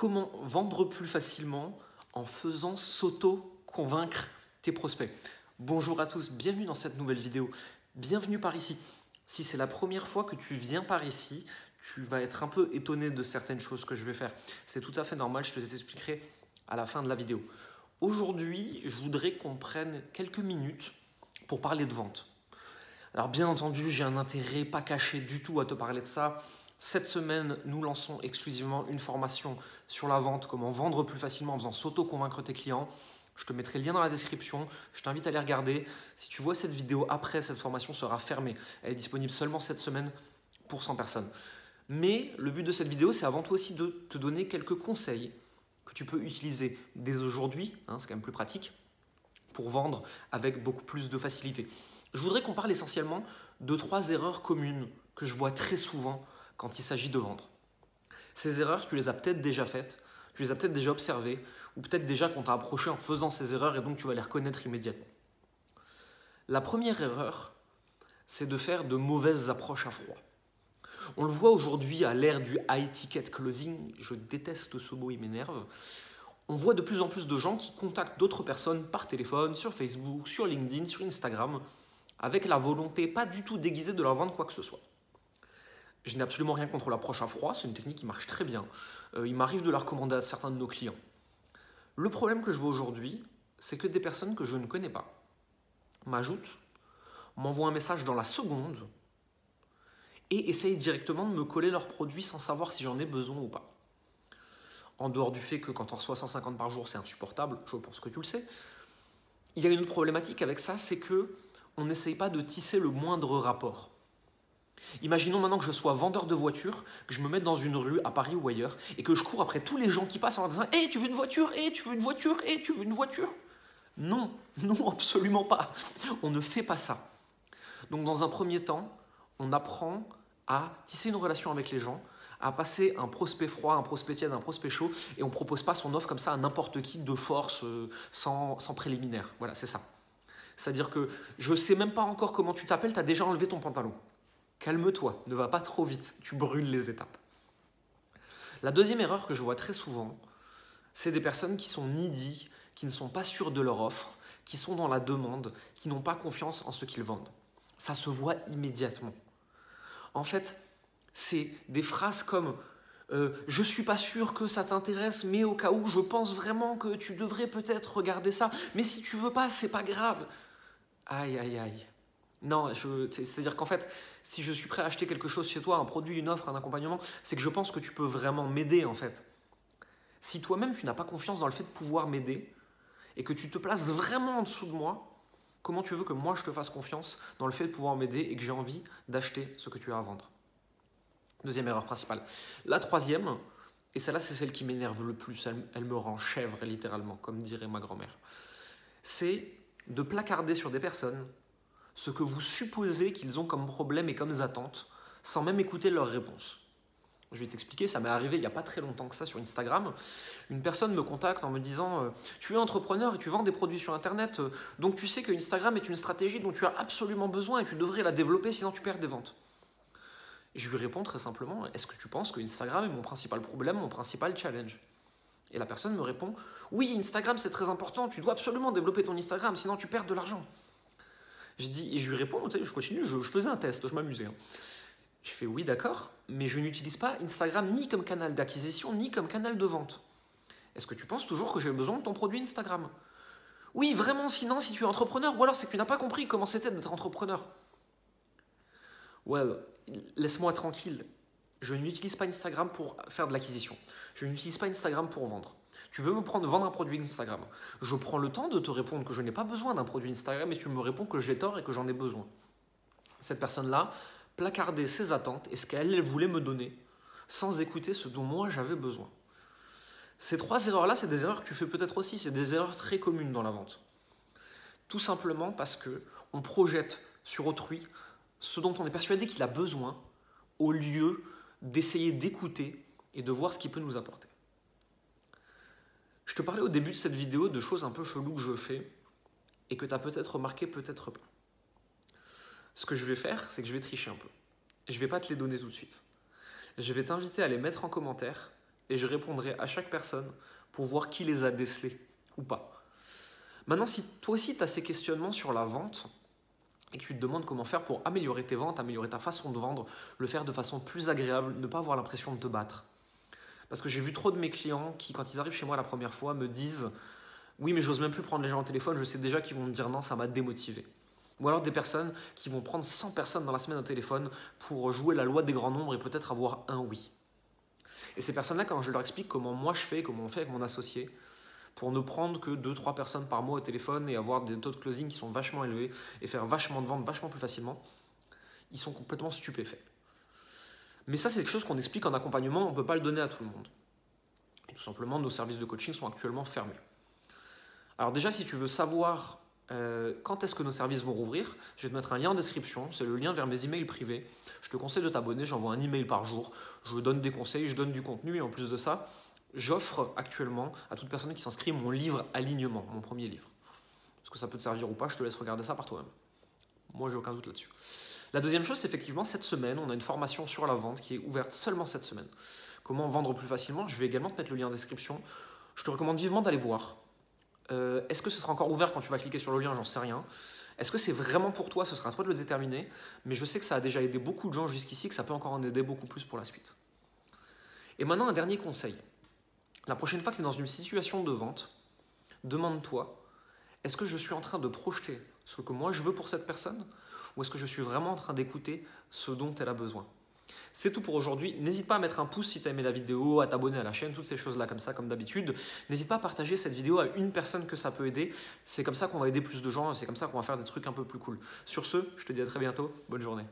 Comment vendre plus facilement en faisant s'auto-convaincre tes prospects? Bonjour à tous, bienvenue dans cette nouvelle vidéo. Bienvenue par ici. Si c'est la première fois que tu viens par ici, tu vas être un peu étonné de certaines choses que je vais faire. C'est tout à fait normal, je te les expliquerai à la fin de la vidéo. Aujourd'hui, je voudrais qu'on prenne quelques minutes pour parler de vente. Alors bien entendu, j'ai un intérêt pas caché du tout à te parler de ça. Cette semaine, nous lançons exclusivement une formation sur la vente, comment vendre plus facilement en faisant s'auto-convaincre tes clients. Je te mettrai le lien dans la description, je t'invite à aller regarder. Si tu vois cette vidéo après, cette formation sera fermée. Elle est disponible seulement cette semaine pour 100 personnes. Mais le but de cette vidéo, c'est avant tout aussi de te donner quelques conseils que tu peux utiliser dès aujourd'hui, c'est quand même plus pratique, pour vendre avec beaucoup plus de facilité. Je voudrais qu'on parle essentiellement de 3 erreurs communes que je vois très souvent quand il s'agit de vendre. Ces erreurs, tu les as peut-être déjà faites, tu les as peut-être déjà observées, ou peut-être déjà qu'on t'a approché en faisant ces erreurs et donc tu vas les reconnaître immédiatement. La première erreur, c'est de faire de mauvaises approches à froid. On le voit aujourd'hui à l'ère du high ticket closing, je déteste ce mot, il m'énerve. On voit de plus en plus de gens qui contactent d'autres personnes par téléphone, sur Facebook, sur LinkedIn, sur Instagram, avec la volonté pas du tout déguisée de leur vendre quoi que ce soit. Je n'ai absolument rien contre l'approche à froid, c'est une technique qui marche très bien. Il m'arrive de la recommander à certains de nos clients. Le problème que je vois aujourd'hui, c'est que des personnes que je ne connais pas m'ajoutent, m'envoient un message dans la seconde et essayent directement de me coller leurs produits sans savoir si j'en ai besoin ou pas. En dehors du fait que quand on reçoit 150 par jour, c'est insupportable, je pense que tu le sais. Il y a une autre problématique avec ça, c'est qu'on n'essaye pas de tisser le moindre rapport. Imaginons maintenant que je sois vendeur de voitures, que je me mette dans une rue à Paris ou ailleurs et que je cours après tous les gens qui passent en leur disant « Hey, tu veux une voiture? Hey, tu veux une voiture? Hey, tu veux une voiture ?» Non, non, absolument pas. On ne fait pas ça. Donc dans un premier temps, on apprend à tisser une relation avec les gens, à passer un prospect froid, un prospect tiède, un prospect chaud et on ne propose pas son offre comme ça à n'importe qui de force, sans préliminaire. Voilà, c'est ça. C'est-à-dire que je ne sais même pas encore comment tu t'appelles, tu as déjà enlevé ton pantalon. Calme-toi, ne va pas trop vite, tu brûles les étapes. La deuxième erreur que je vois très souvent, c'est des personnes qui sont needy, qui ne sont pas sûres de leur offre, qui sont dans la demande, qui n'ont pas confiance en ce qu'ils vendent. Ça se voit immédiatement. En fait, c'est des phrases comme je ne suis pas sûr que ça t'intéresse, mais au cas où, je pense vraiment que tu devrais peut-être regarder ça, mais si tu veux pas, c'est pas grave. Aïe, aïe, aïe. Non, c'est-à-dire qu'en fait, si je suis prêt à acheter quelque chose chez toi, un produit, une offre, un accompagnement, c'est que je pense que tu peux vraiment m'aider en fait. Si toi-même tu n'as pas confiance dans le fait de pouvoir m'aider et que tu te places vraiment en dessous de moi, comment tu veux que moi je te fasse confiance dans le fait de pouvoir m'aider et que j'ai envie d'acheter ce que tu as à vendre? Deuxième erreur principale. La troisième, et celle-là c'est celle qui m'énerve le plus, elle me rend chèvre littéralement, comme dirait ma grand-mère, c'est de placarder sur des personnes ce que vous supposez qu'ils ont comme problème et comme attentes, sans même écouter leurs réponses. Je vais t'expliquer, ça m'est arrivé il n'y a pas très longtemps que ça sur Instagram. Une personne me contacte en me disant « Tu es entrepreneur et tu vends des produits sur Internet, donc tu sais que Instagram est une stratégie dont tu as absolument besoin et tu devrais la développer, sinon tu perds des ventes. » Je lui réponds très simplement « Est-ce que tu penses que Instagram est mon principal problème, mon principal challenge ?» Et la personne me répond « Oui, Instagram c'est très important, tu dois absolument développer ton Instagram, sinon tu perds de l'argent. » Et je lui réponds, je continue, je faisais un test, je m'amusais. Je fais oui, d'accord, mais je n'utilise pas Instagram ni comme canal d'acquisition, ni comme canal de vente. Est-ce que tu penses toujours que j'ai besoin de ton produit Instagram? Oui, vraiment, sinon, si tu es entrepreneur, ou alors c'est que tu n'as pas compris comment c'était d'être entrepreneur. Well, laisse-moi tranquille. Je n'utilise pas Instagram pour faire de l'acquisition. Je n'utilise pas Instagram pour vendre. Tu veux me vendre un produit Instagram. Je prends le temps de te répondre que je n'ai pas besoin d'un produit Instagram et tu me réponds que j'ai tort et que j'en ai besoin. Cette personne-là placardait ses attentes et ce qu'elle voulait me donner sans écouter ce dont moi j'avais besoin. Ces 3 erreurs-là, c'est des erreurs que tu fais peut-être aussi, c'est des erreurs très communes dans la vente. Tout simplement parce qu'on projette sur autrui ce dont on est persuadé qu'il a besoin au lieu d'essayer d'écouter et de voir ce qu'il peut nous apporter. Je te parlais au début de cette vidéo de choses un peu cheloues que je fais et que tu as peut-être remarqué, peut-être pas. Ce que je vais faire, c'est que je vais tricher un peu. Je ne vais pas te les donner tout de suite. Je vais t'inviter à les mettre en commentaire et je répondrai à chaque personne pour voir qui les a décelés ou pas. Maintenant, si toi aussi tu as ces questionnements sur la vente et que tu te demandes comment faire pour améliorer tes ventes, améliorer ta façon de vendre, le faire de façon plus agréable, ne pas avoir l'impression de te battre. Parce que j'ai vu trop de mes clients qui, quand ils arrivent chez moi la première fois, me disent « Oui, mais j'ose même plus prendre les gens au téléphone, je sais déjà qu'ils vont me dire non, ça m'a démotivé. » Ou alors des personnes qui vont prendre 100 personnes dans la semaine au téléphone pour jouer la loi des grands nombres et peut-être avoir un oui. Et ces personnes-là, quand je leur explique comment moi je fais, comment on fait avec mon associé, pour ne prendre que 2-3 personnes par mois au téléphone et avoir des taux de closing qui sont vachement élevés et faire vachement de ventes vachement plus facilement, ils sont complètement stupéfaits. Mais ça, c'est quelque chose qu'on explique en accompagnement, on ne peut pas le donner à tout le monde. Et tout simplement, nos services de coaching sont actuellement fermés. Alors déjà, si tu veux savoir quand est-ce que nos services vont rouvrir, je vais te mettre un lien en description, c'est le lien vers mes emails privés. Je te conseille de t'abonner, j'envoie un email par jour, je donne des conseils, je donne du contenu et en plus de ça, j'offre actuellement à toute personne qui s'inscrit mon livre Alignement, mon premier livre. Est-ce que ça peut te servir ou pas, je te laisse regarder ça par toi-même. Moi, j'ai aucun doute là-dessus. La deuxième chose, c'est effectivement cette semaine, on a une formation sur la vente qui est ouverte seulement cette semaine. Comment vendre plus facilement? Je vais également te mettre le lien en description. Je te recommande vivement d'aller voir. Est-ce que ce sera encore ouvert quand tu vas cliquer sur le lien? J'en sais rien. Est-ce que c'est vraiment pour toi? Ce sera à toi de le déterminer. Mais je sais que ça a déjà aidé beaucoup de gens jusqu'ici, que ça peut encore en aider beaucoup plus pour la suite. Et maintenant, un dernier conseil. La prochaine fois que tu es dans une situation de vente, demande-toi, est-ce que je suis en train de projeter ce que moi je veux pour cette personne? Ou est-ce que je suis vraiment en train d'écouter ce dont elle a besoin? C'est tout pour aujourd'hui. N'hésite pas à mettre un pouce si tu as aimé la vidéo, à t'abonner à la chaîne, toutes ces choses-là comme ça, comme d'habitude. N'hésite pas à partager cette vidéo à une personne que ça peut aider. C'est comme ça qu'on va aider plus de gens, c'est comme ça qu'on va faire des trucs un peu plus cool. Sur ce, je te dis à très bientôt. Bonne journée.